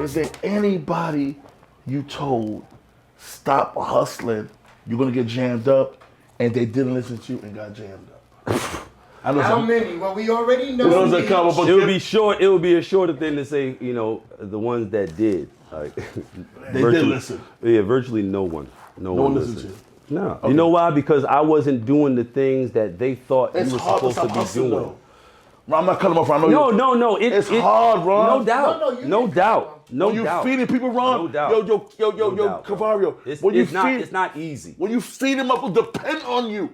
is there anybody you told stop hustling, you're gonna get jammed up, and they didn't listen to you and got jammed up? How many? Well, we already know. It would be short. It would be a shorter thing to say. You know, the ones that did. Like, they did listen. Yeah, virtually no one. No one listened to you. No. Okay. You know why? Because I wasn't doing the things that they thought you were supposed to be doing. Though. I'm not cutting off. I know no. It's hard, bro. No doubt. No doubt. When you feeding people wrong, no doubt. Yo, Cavario. It's not easy. When you feed them up, it depend on you.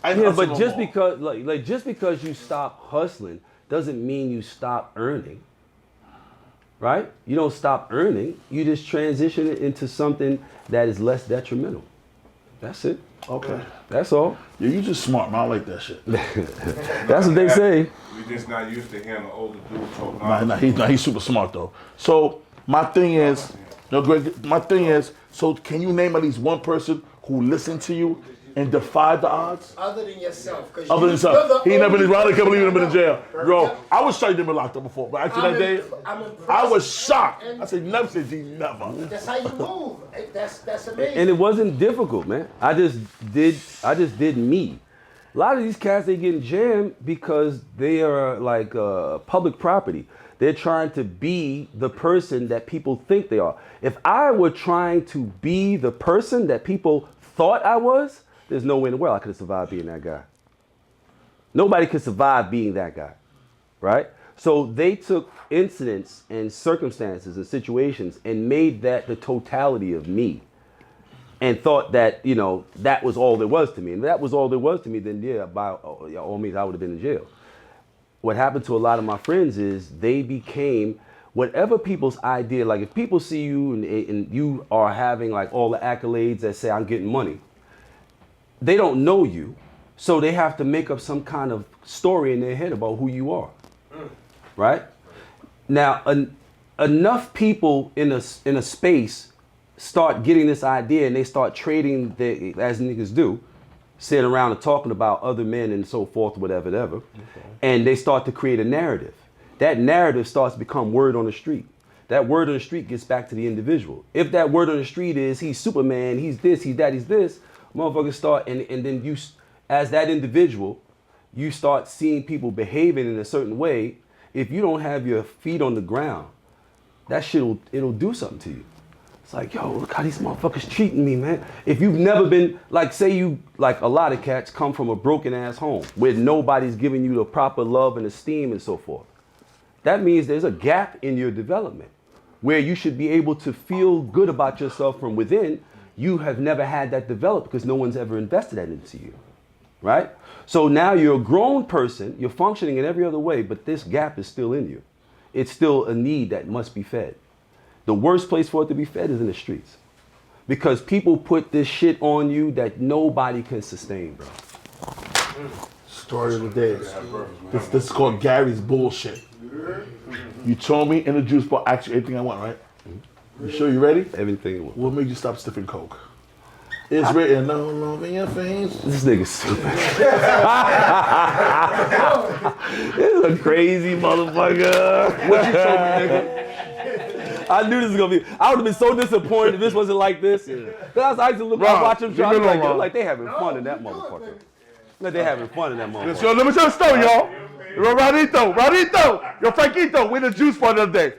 But just because, like, just because you stop hustling doesn't mean you stop earning. Right? You don't stop earning. You just transition it into something that is less detrimental. That's it. Okay. That's all. Yeah, you just smart, man. I like that shit. That's what they say. We just not used to hearing the older dude talk. He's super smart though. So my thing is, Greg. My thing is, so can you name at least one person who listened to you and defied the odds? Other than yourself. Other than himself. He ain't never been in I can't believe he been in jail. Bro, I was shocked he'd been locked up before. But actually that day, I was shocked. I said, never said he never. That's how you move. That's amazing. And it wasn't difficult, man. I just did me. A lot of these cats, they getting jammed because they are like public property. They're trying to be the person that people think they are. If I were trying to be the person that people thought I was, there's no way in the world I could have survived being that guy. Nobody could survive being that guy, right? So they took incidents and circumstances and situations and made that the totality of me and thought that, you know, that was all there was to me. And if that was all there was to me, then yeah, by all means, I would have been in jail. What happened to a lot of my friends is they became whatever people's idea, like if people see you and you are having like all the accolades that say I'm getting money, they don't know you, so they have to make up some kind of story in their head about who you are, right? Now, enough people in a space start getting this idea and they start trading, as niggas do, sitting around and talking about other men and so forth, whatever, and they start to create a narrative. That narrative starts to become word on the street. That word on the street gets back to the individual. If that word on the street is he's Superman, he's this, he's that, he's this, motherfuckers start, and then you, as that individual, you start seeing people behaving in a certain way. If you don't have your feet on the ground, that shit it'll do something to you. It's like, yo, look how these motherfuckers treating me, man. If you've never been, like, say you, like a lot of cats come from a broken ass home where nobody's giving you the proper love and esteem and so forth. That means there's a gap in your development where you should be able to feel good about yourself from within. You have never had that developed because no one's ever invested that into you, right? So now you're a grown person, you're functioning in every other way, but this gap is still in you. It's still a need that must be fed. The worst place for it to be fed is in the streets because people put this shit on you that nobody can sustain, bro. Story of the day. This is called Gary's bullshit. You told me in the juice bar, ask you anything I want, right? You sure you ready? Everything you want. What made you stop sniffing coke? It's written no love in your face. This nigga's stupid. This is a crazy motherfucker. What you told me, nigga? I knew this was gonna be. I would have been so disappointed if this wasn't like this. Because I used to look, I watch them try to like they having fun in that motherfucker. Like they having fun in that motherfucker. Yo, let me tell you a story, y'all. Radito, yo, Franquito, we in the juice bar the other day.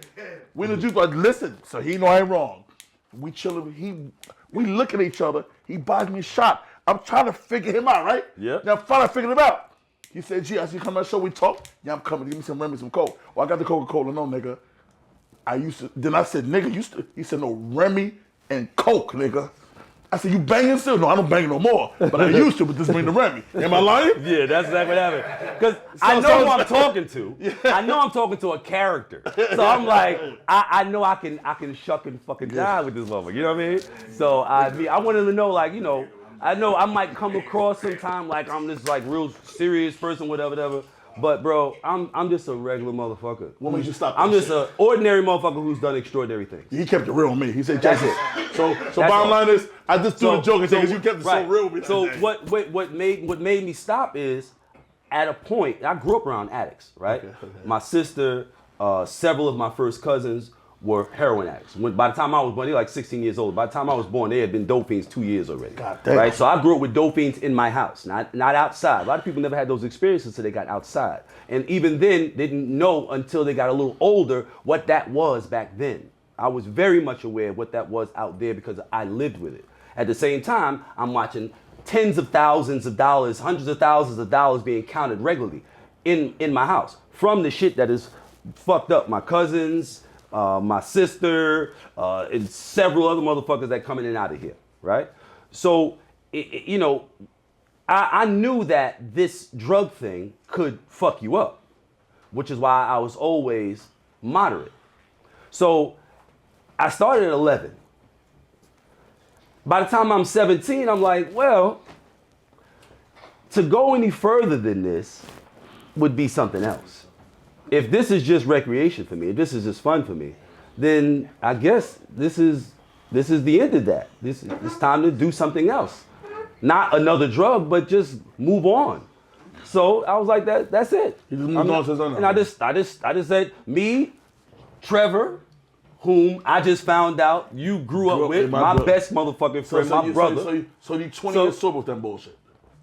We in the juice bar. Listen, so he know I ain't wrong. We chilling. We look at each other. He buys me a shot. I'm trying to figure him out, right? Yeah. Now I'm finally figuring him out. He said, "Gee, I see you come on the show. We talk. Yeah, I'm coming. Give me some Remy, some Coke. Well, I got the Coca-Cola. No, nigga. Then I said, nigga, he said, no, Remy and Coke, nigga. I said, you banging still? No, I don't bang no more. But I used to, but this bring the Remy. Am I lying? Yeah, that's exactly what happened. Because I know who I'm talking to. Yeah. I know I'm talking to a character. So I'm like, I know I can shuck and fucking die with this motherfucker. You know what I mean? So I wanted to know, like, you know, I know I might come across sometime like I'm this like real serious person, whatever. But bro, I'm just a regular motherfucker. What made you stop? I'm just an ordinary motherfucker who's done extraordinary things. He kept it real with me. He said, "That's it." So bottom line is, I just do the joke and say, "You kept it so real with me." So what made me stop is, at a point, I grew up around addicts, right? Okay. My sister, several of my first cousins were heroin addicts. By the time I was born, they were like 16 years old. By the time I was born, they had been dope fiends 2 years already. God damn. Right? So I grew up with dope fiends in my house, not outside. A lot of people never had those experiences until they got outside. And even then, they didn't know until they got a little older what that was back then. I was very much aware of what that was out there because I lived with it. At the same time, I'm watching tens of thousands of dollars, hundreds of thousands of dollars being counted regularly in my house from the shit that is fucked up. My cousins, my sister, and several other motherfuckers that come in and out of here, right? So, you know, I knew that this drug thing could fuck you up, which is why I was always moderate. So I started at 11. By the time I'm 17, I'm like, well, to go any further than this would be something else. If this is just recreation for me, if this is just fun for me, then I guess this is the end of that. It's time to do something else. Not another drug, but just move on. So I was like, that's it. You just moved on to something. And I just said, me, Trevor, whom I just found out you grew up with, my best motherfucking friend, my brother. So you 20 years sober with that bullshit.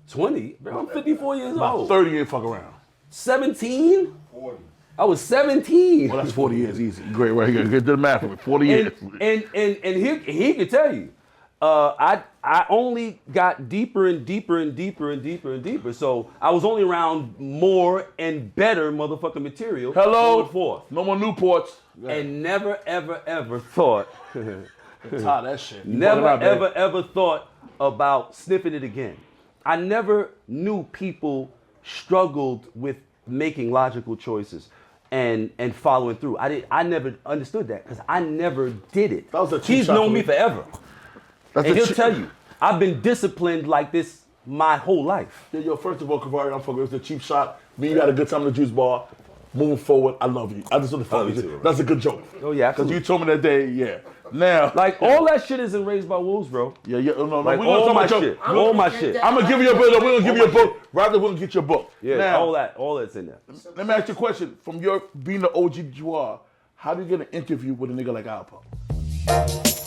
20? Bro, I'm 54 years About old. 30 years fuck around. 17? 40. I was 17. Well, that's 40 years easy. Great, right here. Get the math for me. 40 years. And he can tell you, I only got deeper and deeper and deeper and deeper and deeper. So I was only around more and better motherfucking material. Hello. Going forth. No more Newports. And never, ever, ever thought. Tired that shit. Never, ever thought about sniffing it again. I never knew people struggled with making logical choices and following through. I never understood that because I never did it. That was a cheap He's shot known for me me. forever. And he'll tell you, I've been disciplined like this my whole life. Yo, first of all, Cavario, I'm fucking. It was a cheap shot. Me, you had a good time at the juice bar. Moving forward, I love you. I just want to fuck with you. That's a good joke. Oh yeah, Because absolutely. you told me that day, yeah. Now, Like all that shit isn't raised by wolves, bro. no, Like we're all gonna my talk about shit, your, all my shit. I'm gonna give you a book. We're gonna give you a book. Rather, we're gonna get your book. Yeah, Now, all that's in there. let me ask you a question. From your being the OG that you are, how do you get an interview with a nigga like Alpo?